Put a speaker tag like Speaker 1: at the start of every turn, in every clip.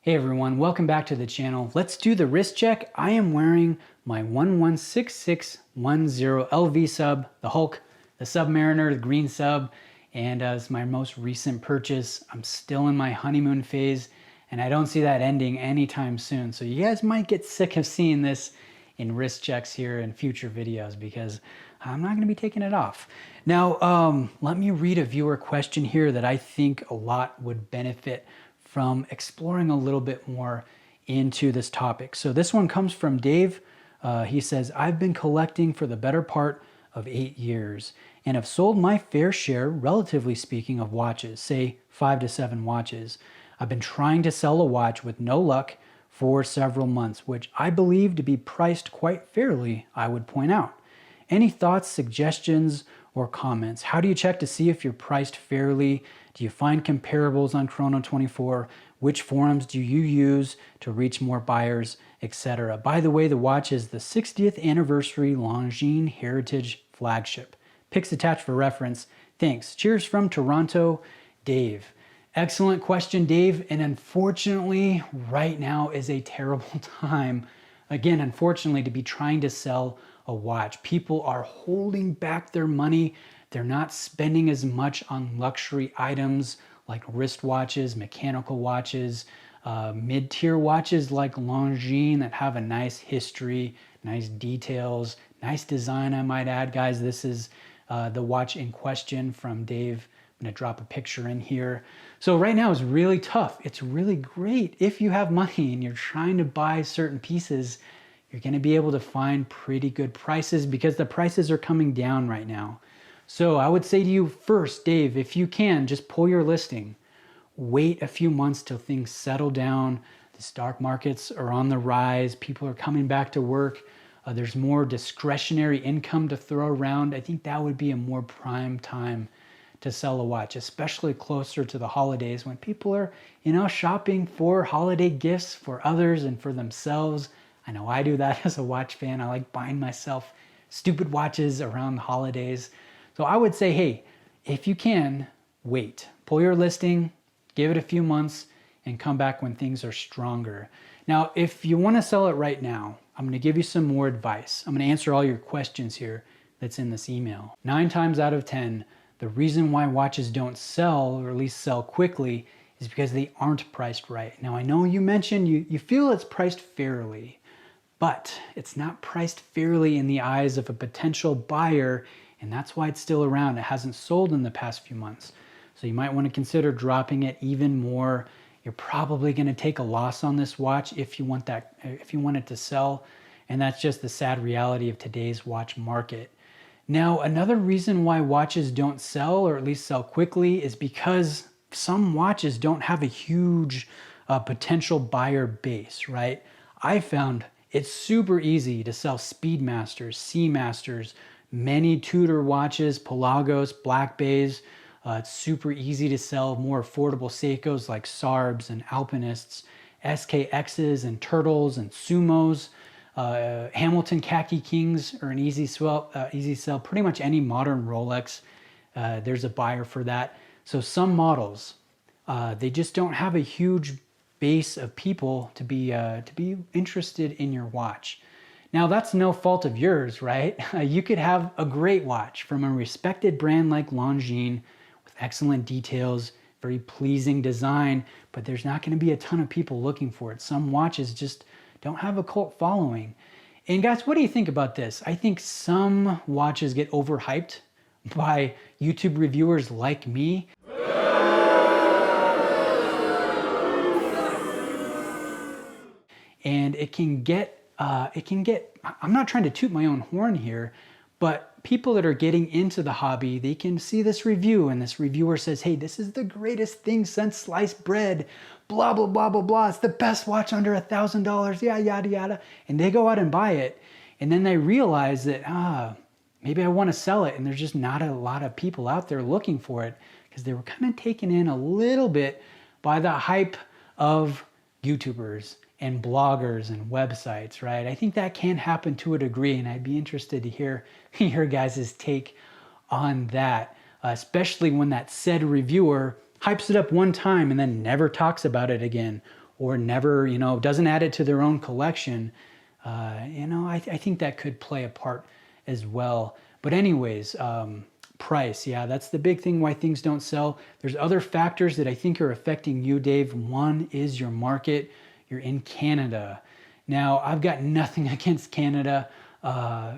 Speaker 1: Hey everyone, welcome back to the channel. Let's do the wrist check. I am wearing my 116610 LV sub, the Hulk, the Submariner, the green sub, and as my most recent purchase. I'm still in my honeymoon phase and I don't see that ending anytime soon. So you guys might get sick of seeing this in wrist checks here in future videos because I'm not gonna be taking it off. Now, let me read a viewer question here that I think a lot would benefit from exploring a little bit more into this topic. So this one comes from Dave. He says, I've been collecting for the better part of 8 years and have sold my fair share, relatively speaking, of watches, say 5 to 7 watches. I've been trying to sell a watch with no luck for several months, which I believe to be priced quite fairly, I would point out. Any thoughts, suggestions, or comments? How do you check to see if you're priced fairly? Do you find comparables on Chrono24? Which forums do you use to reach more buyers, etc.? By the way, the watch is the 60th anniversary Longines Heritage flagship. Pics attached for reference. Thanks. Cheers from Toronto, Dave. Excellent question, Dave. And unfortunately, right now is a terrible time. Again, unfortunately, to be trying to sell a watch. People are holding back their money. They're not spending as much on luxury items like wristwatches, mechanical watches, mid-tier watches like Longines that have a nice history, nice details, nice design, I might add. Guys, this is the watch in question from Dave. I'm gonna drop a picture in here. So right now it's really tough. It's really great if you have money and you're trying to buy certain pieces. You're gonna be able to find pretty good prices because the prices are coming down right now. So I would say to you first, Dave, if you can, just pull your listing. Wait a few months till things settle down. The stock markets are on the rise. People are coming back to work. There's more discretionary income to throw around. I think that would be a more prime time to sell a watch, especially closer to the holidays when people are, shopping for holiday gifts for others and for themselves. I know I do that as a watch fan. I like buying myself stupid watches around the holidays. So I would say, hey, if you can, wait. Pull your listing, give it a few months, and come back when things are stronger. Now, if you want to sell it right now, I'm going to give you some more advice. I'm going to answer all your questions here that's in this email. 9 times out of 10, the reason why watches don't sell, or at least sell quickly, is because they aren't priced right. Now, I know you mentioned you feel it's priced fairly, but it's not priced fairly in the eyes of a potential buyer, and that's why it's still around. It hasn't sold in the past few months. So you might want to consider dropping it even more. You're probably going to take a loss on this watch if you want it to sell, and that's just the sad reality of today's watch market. Now, another reason why watches don't sell, or at least sell quickly, is because some watches don't have a huge potential buyer base, right? I found it's super easy to sell Speedmasters, Seamasters, many Tudor watches, Pelagos, Black Bays. It's super easy to sell more affordable Seikos like Sarbs and Alpinists, SKXs and Turtles and Sumos. Hamilton Khaki Kings are an easy sell. Pretty much any modern Rolex, there's a buyer for that. So some models, they just don't have a huge base of people to be interested in your watch. Now that's no fault of yours, right? You could have a great watch from a respected brand like Longines with excellent details, very pleasing design, but there's not going to be a ton of people looking for it. Some watches just don't have a cult following. And guys, what do you think about this? I think some watches get overhyped by YouTube reviewers like me. And it can get, I'm not trying to toot my own horn here, but people that are getting into the hobby, they can see this review and this reviewer says, hey, this is the greatest thing since sliced bread, blah, blah, blah, blah, blah. It's the best watch under $1,000, yeah, yada, yada. And they go out and buy it. And then they realize that, maybe I want to sell it. And there's just not a lot of people out there looking for it because they were kind of taken in a little bit by the hype of YouTubers and bloggers and websites, right? I think that can happen to a degree, and I'd be interested to hear your guys' take on that, especially when that said reviewer hypes it up one time and then never talks about it again, or never, doesn't add it to their own collection, I think that could play a part as well. But anyways, price, yeah, that's the big thing why things don't sell. There's other factors that I think are affecting you, Dave. One is your market. You're in Canada. Now, I've got nothing against Canada.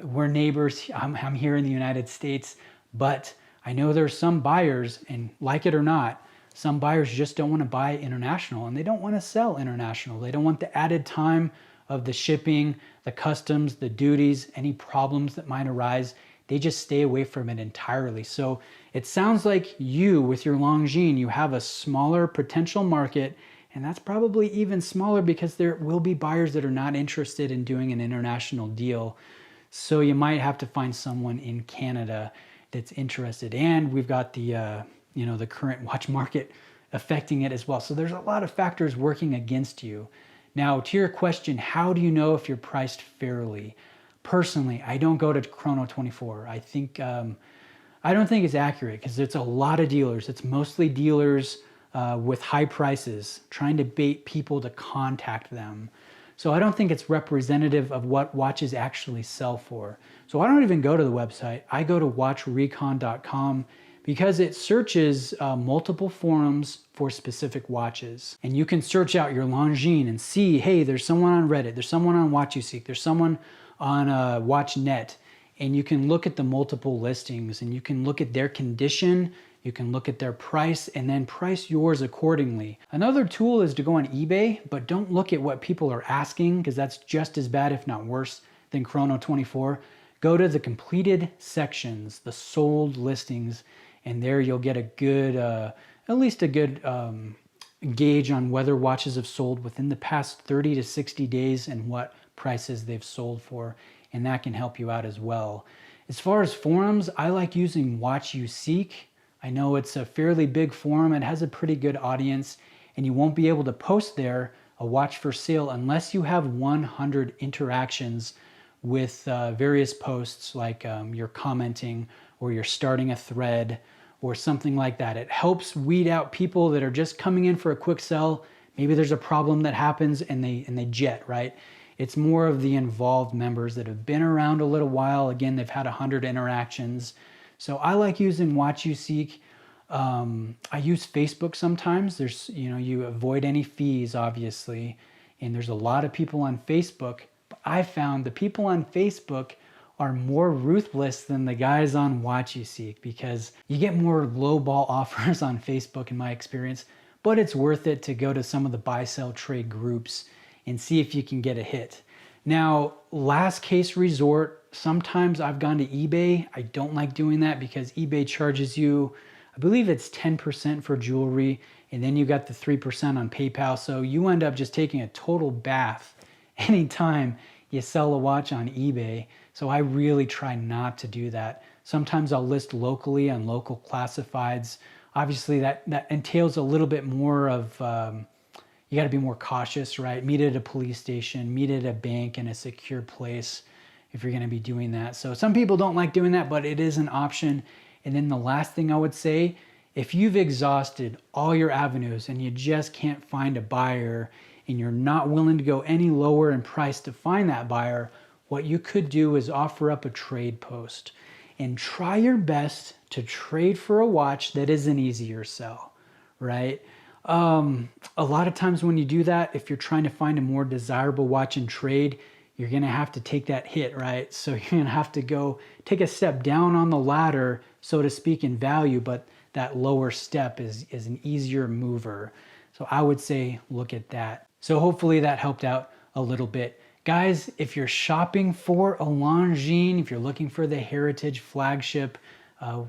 Speaker 1: We're neighbors. I'm here in the United States, but I know there's some buyers, and like it or not, some buyers just don't want to buy international, and they don't want to sell international. They don't want the added time of the shipping, the customs, the duties, any problems that might arise. They just stay away from it entirely. So it sounds like you, with your Longines, you have a smaller potential market, and that's probably even smaller because there will be buyers that are not interested in doing an international deal. So you might have to find someone in Canada that's interested. And we've got the the current watch market affecting it as well. So there's a lot of factors working against you. Now, to your question, how do you know if you're priced fairly? Personally, I don't go to Chrono24. I don't think it's accurate because it's a lot of dealers. It's mostly dealers with high prices trying to bait people to contact them. So I don't think it's representative of what watches actually sell for. So I don't even go to the website. I go to watchrecon.com because it searches multiple forums for specific watches. And you can search out your Longines and see, hey, there's someone on Reddit, there's someone on WatchUseek, there's someone on WatchNet, and you can look at the multiple listings and you can look at their condition, you can look at their price, and then price yours accordingly. Another tool is to go on eBay, but don't look at what people are asking because that's just as bad, if not worse, than Chrono24. Go to the completed sections, the sold listings, and there you'll get a good, at least a good gauge on whether watches have sold within the past 30 to 60 days and what prices they've sold for, and that can help you out as well. As far as forums, I like using WatchUseek. I know it's a fairly big forum. It has a pretty good audience, and you won't be able to post there a watch for sale unless you have 100 interactions with various posts, like you're commenting or you're starting a thread or something like that. It helps weed out people that are just coming in for a quick sell. Maybe there's a problem that happens and they jet, right? It's more of the involved members that have been around a little while. Again, they've had 100 interactions. So I like using WatchUseek. I use Facebook sometimes. There's, you avoid any fees, obviously. And there's a lot of people on Facebook. But I found the people on Facebook are more ruthless than the guys on WatchUseek because you get more lowball offers on Facebook in my experience, but it's worth it to go to some of the buy, sell, trade groups and see if you can get a hit. Now, last case resort, sometimes I've gone to eBay. I don't like doing that because eBay charges you, I believe it's 10% for jewelry, and then you got the 3% on PayPal. So you end up just taking a total bath anytime you sell a watch on eBay. So I really try not to do that. Sometimes I'll list locally on local classifieds. Obviously that entails a little bit more of, you got to be more cautious, right? Meet at a police station, meet at a bank in a secure place if you're going to be doing that. So some people don't like doing that, but it is an option. And then the last thing I would say, if you've exhausted all your avenues and you just can't find a buyer and you're not willing to go any lower in price to find that buyer, what you could do is offer up a trade post and try your best to trade for a watch that is an easier sell, right? A lot of times when you do that, if you're trying to find a more desirable watch and trade, you're going to have to take that hit, right? So you're going to have to go take a step down on the ladder, so to speak, in value, but that lower step is an easier mover. So I would say look at that. So hopefully that helped out a little bit. Guys, if you're shopping for a Longines, if you're looking for the Heritage flagship,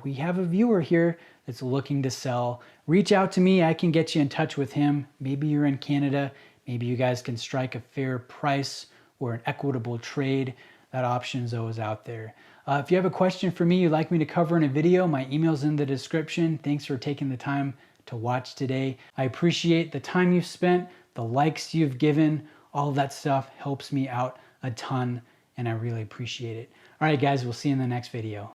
Speaker 1: we have a viewer here that's looking to sell. Reach out to me. I can get you in touch with him. Maybe you're in Canada. Maybe you guys can strike a fair price or an equitable trade. That option is always out there. If you have a question for me you'd like me to cover in a video, my email's in the description. Thanks for taking the time to watch today. I appreciate the time you've spent, the likes you've given. All of that stuff helps me out a ton, and I really appreciate it. All right, guys, we'll see you in the next video.